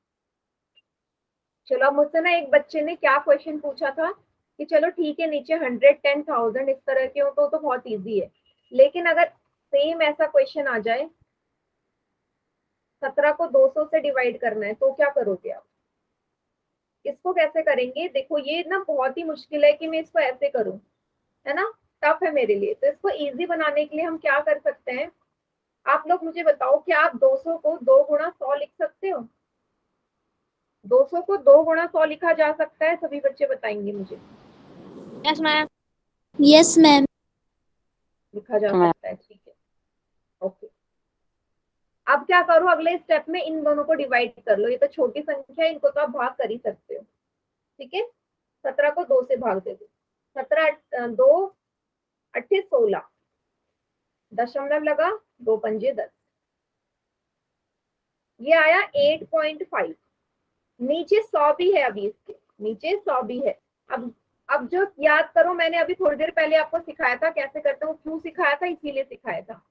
चलो, मुझसे ना एक बच्चे ने क्या क्वेश्चन पूछा था कि चलो ठीक है, नीचे 110,000 इस तरह के हो तो बहुत इजी है, लेकिन अगर सेम ऐसा क्वेश्चन आ जाए 17 को 200 से डिवाइड करना है, तो क्या करोगे आप? इसको कैसे करेंगे? देखो, ये ना बहुत ही मुश्किल है कि मैं इसको ऐसे करूं, है ना, टफ है मेरे लिए। तो इसको इजी बनाने के लिए हम क्या कर सकते हैं? आप लोग मुझे बताओ, क्या आप 200 को 2 गुणा 100 लिख सकते हो? 200 को 2 गुणा 100 लिखा जा सकता है? सभी बच्चे बताएंगे मुझे। Yes ma'am. Yes, ma'am. लिखा जा सकता है, ठीक है, ओके। अब क्या करो, अगले स्टेप में इन दोनों को डिवाइड कर लो। ये तो छोटी संख्या है, इनको तो आप भाग कर ही सकते हो, ठीक है। 17 को 2 से भाग दे दो। 17 2 28 16, दशमलव लगा, 2 पंजे 10, ये आया 8.5। नीचे 100 भी है, अभी इसके नीचे 100 भी है। अब जो याद करो, मैंने अभी थोड़ी देर पहले आपको सिखाया था कैसे करते हो, क्यों सिखाया था, इसीलिए सिखाया था।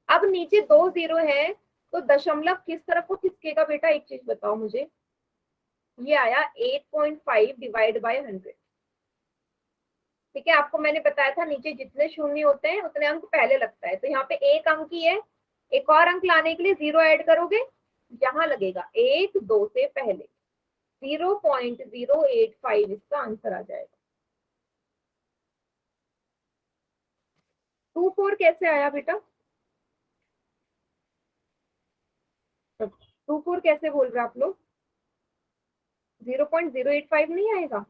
अब नीचे 2 0 है, तो दशमलव किस तरफ को खिसकेगा बेटा? एक चीज बताओ मुझे। ये आया 8.5 डिवाइड बाय 100, ठीक है। आपको मैंने बताया था नीचे जितने शून्य होते हैं उतने अंक पहले लगता है, तो यहाँ पे एक अंक ही है, एक और अंक लाने के लिए 0 ऐड करोगे, यहाँ लगेगा 1 2 से पहले, 0.085 इसका आंसर आ जाएगा। 24 कैसे आया बेटा? 24 कैसे बोल रहे आप लोग? 0.085 नहीं आएगा?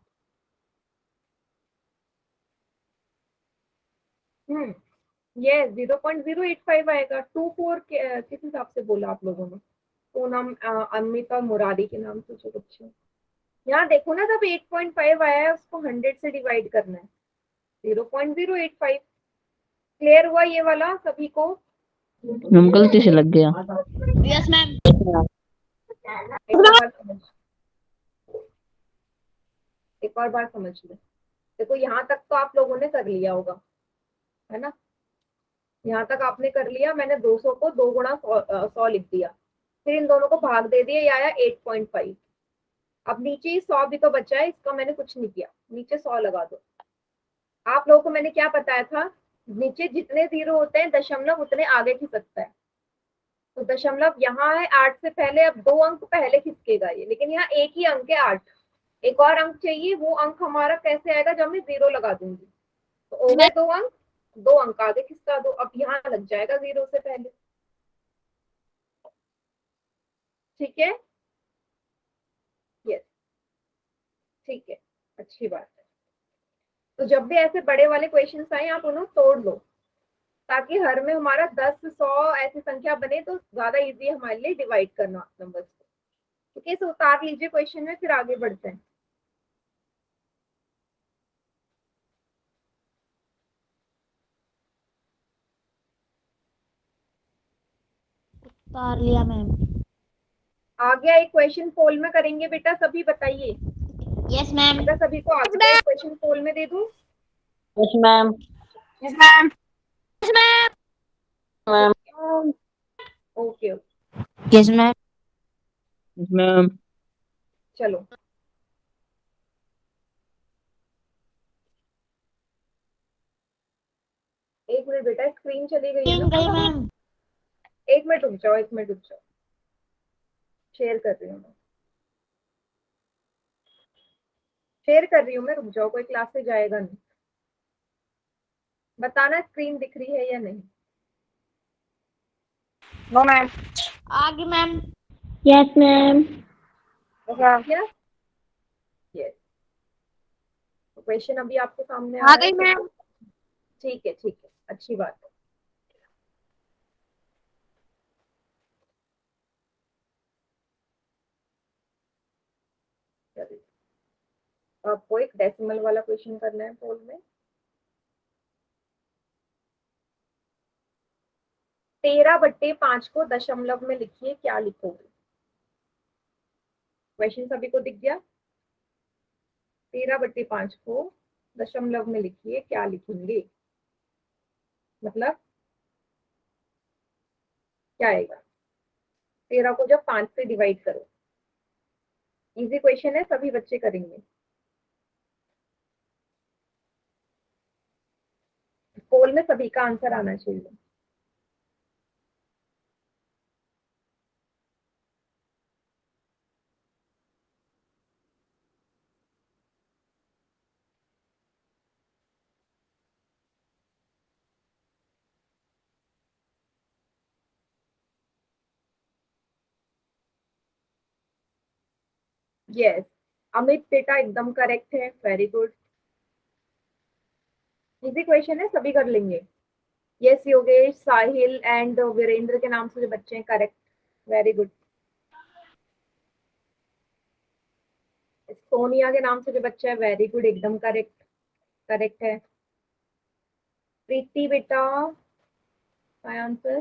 ये 0.085 आएगा। 24 किस हिसाब से बोला आप लोगों ने? पूनम, अमित और मुरारी के नाम से जो बच्चे, यहाँ देखो ना, जब 8.5 आया है उसको 100 से डिवाइड करना है, 0.085। क्लियर हुआ ये वाला सभी को? मैम गलती से लग गया। Yes ma'am. एक और बार समझ लो। देखो, यहाँ तक तो आप लोगों ने कर लिया होगा, है ना, यहाँ तक आपने कर लिया। मैंने 200 को 2 गुणा 100 लिख दिया, फिर इन दोनों को भाग दे दिया, ये आया 8.5। अब नीचे 100 भी तो बचा है, इसका मैंने कुछ नहीं किया, नीचे 100 लगा दो। आप लोगों को मैंने क्या बताया था? नीचे जितने 0 होते हैं दशमलव उतने आगे खिसकता है, तो दशमलव यहाँ है 8 से पहले, अब 2 अंक पहले खिसकेगा ये, लेकिन यहाँ एक ही अंक है 8, एक और अंक चाहिए। वो अंक हमारा कैसे आएगा? जब मैं 0 लगा दूंगी, तो हो गए 2 अंक, 2 अंक आगे खिसका दो, अब यहाँ लग जाएगा 0 से पहले, ठीक है। यस, ठीक है, अच्छी बात है। तो जब भी ऐसे बड़े वाले क्वेश्चन आए, आप उन्हें तोड़ लो, ताकि हर में हमारा 10 100 ऐसी संख्या बने, तो ज्यादा इजी है हमारे लिए डिवाइड करना नंबर्स को। तो कैसे उतार लीजिए क्वेश्चन में, फिर आगे बढ़ते हैं। उतार लिया मैम। आ गया एक क्वेश्चन, पोल में करेंगे बेटा, सभी बताइए। Yes ma'am. अगर सभी को आ गया, एक क्वेश्चन पोल में दे दूं? Yes ma'am. Yes ma'am. Yes ma'am. Ma'am. Okay, yes ma'am. Yes ma'am. चलो। एक मिनट बेटा, स्क्रीन चली गई है ना? गई मैम। एक मिनट रुक जाओ, एक मिनट रुक जाओ, शेयर कर रही हूँ मैं, शेयर कर रही हूँ मैं, रुक जाओ, कोई क्लास से जाएगा नहीं। बताना स्क्रीन दिख रही है या नहीं? No ma'am. आ गई मैम। Yes, ma'am. क्या? यस, क्वेश्चन अभी आपके सामने आ आ रहा है, गई मैम। ठीक है, ठीक है, अच्छी बात है। चलिए, आपको एक डेसिमल वाला क्वेश्चन करना है पोल में। 13/5 को दशमलव में लिखिए, क्या लिखोगे? क्वेश्चन सभी को दिख गया? 13/5 को दशमलव में लिखिए, क्या लिखेंगे? मतलब क्या आएगा? 13 को जब 5 से डिवाइड करो। इजी क्वेश्चन है, सभी बच्चे करेंगे। पोल में सभी का आंसर आना चाहिए। यस, अमित बेटा एकदम करेक्ट है, वेरी गुड। इजी क्वेश्चन है, सभी कर लेंगे। यस योगेश, साहिल एंड वीरेंद्र के नाम से जो बच्चे हैं, करेक्ट, वेरी गुड। सोनिया के नाम से जो बच्चा है, वेरी गुड, एकदम करेक्ट, करेक्ट है। प्रीति बेटा, आंसर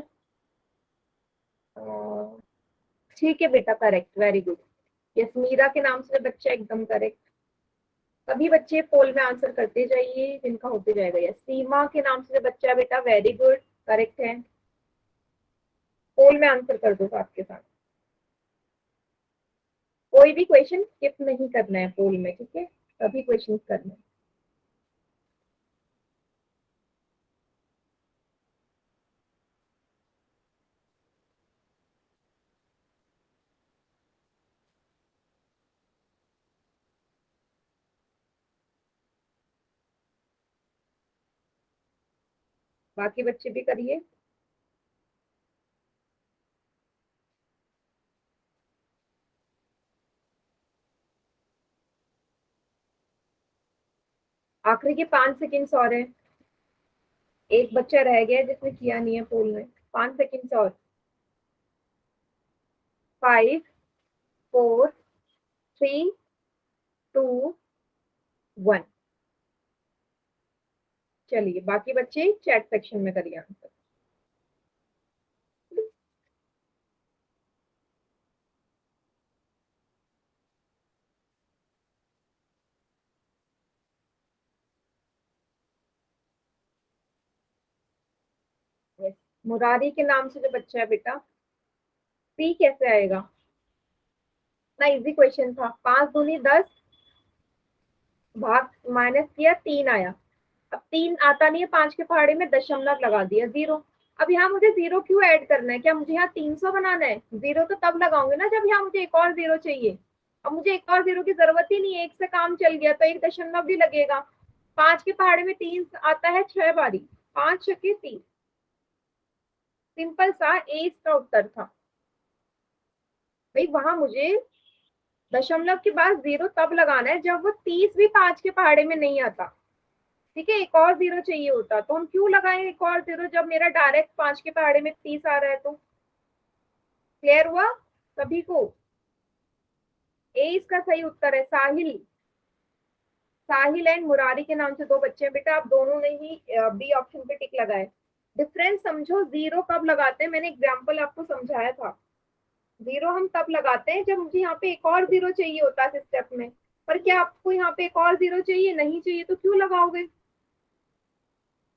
ठीक है बेटा, correct, very good. Yes, Meera के नाम से जो बच्चा है, एकदम करेक्ट। सभी बच्चे पोल में आंसर करते जाइए, जिनका होते जाएगा। यस, सीमा के नाम से जो बच्चा है बेटा, वेरी गुड, करेक्ट है। पोल में आंसर कर दो साथ के साथ, कोई भी क्वेश्चन स्किप नहीं करना है पोल में, ठीक है, सभी क्वेश्चन करना है। बाकी बच्चे भी करिए। आखिरी के 5 सेकेंड्स और है। एक बच्चा रह गया जिसने किया नहीं है पोल में। 5 सेकेंड्स और। 5, 4, 3, 2, 1। चलिए, बाकी बच्चे चैट सेक्शन में करिए आंसर। मुरारी के नाम से जो बच्चा है बेटा, पी कैसे आएगा? ना इजी क्वेश्चन था। 5 दूनी 10, भाग माइनस किया, 3 आया। अब 3 आता नहीं है, 5 के पहाड़े में दशमलव लगा दिया, 0। अब यहाँ मुझे 0 क्यों ऐड करना है? क्या मुझे यहाँ 300 बनाना है? 0 तो तब लगाऊंगे ना जब यहाँ मुझे एक और 0 चाहिए। अब मुझे एक और 0 की जरूरत ही नहीं है, एक से काम चल गया, तो एक दशमलव भी लगेगा। 5 के पहाड़े में 3 आता है 6 बारी, 5 छक्के 30। सिंपल सा, ए इसका उत्तर था भाई। वहां मुझे दशमलव के बाद 0 तब लगाना है जब वो 30 भी 5 के पहाड़े में नहीं आता, ठीक है। एक और 0 चाहिए होता, तो हम क्यों लगाएं एक और 0 जब मेरा डायरेक्ट 5 के पहाड़े में 30 आ रहा है? तो क्लियर हुआ सभी को? ए इसका सही उत्तर है। साहिल, साहिल एंड मुरारी के नाम से 2 बच्चे हैं बेटा, आप दोनों ने ही बी ऑप्शन पे टिक लगाए। डिफरेंस समझो, 0 कब लगाते हैं? मैंने एग्जाम्पल आपको समझाया था। 0 हम तब लगाते हैं जब मुझे यहाँ पे एक और 0 चाहिए होता है स्टेप में। पर क्या आपको यहाँ पे एक और 0 चाहिए? नहीं चाहिए, तो क्यों लगाओगे?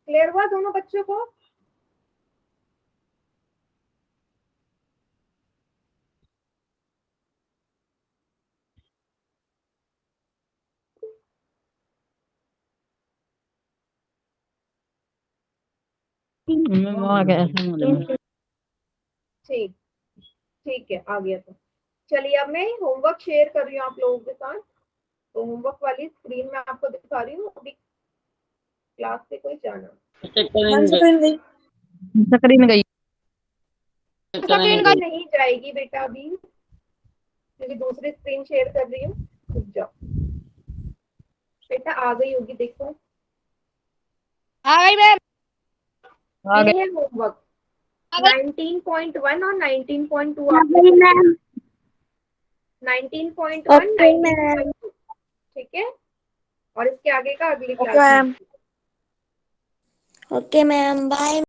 क्लियर हुआ दोनों बच्चों को? मैं वहाँ गया था मुझे। ठीक, ठीक है, आ गया। तो चलिए, अब मैं होमवर्क शेयर कर रही हूँ आप लोगों के साथ। तो होमवर्क वाली स्क्रीन में आपको दिखा रही हूँ। अभी क्लास से कोई जाना स्क्रीन गई। नहीं जाएगी बेटा अभी, क्योंकि दूसरी स्क्रीन शेयर कर रही हूँ। रुक जाओ बेटा, आ गई होगी, देखो आ गई मैम। ये है होमवर्क 19.1 और 19.2। आ गई मैम। 19.1, okay ma'am. 19.2, ठीक है। और इसके आगे का अगली ओके क्लास में। मैम। Okay ma'am, bye.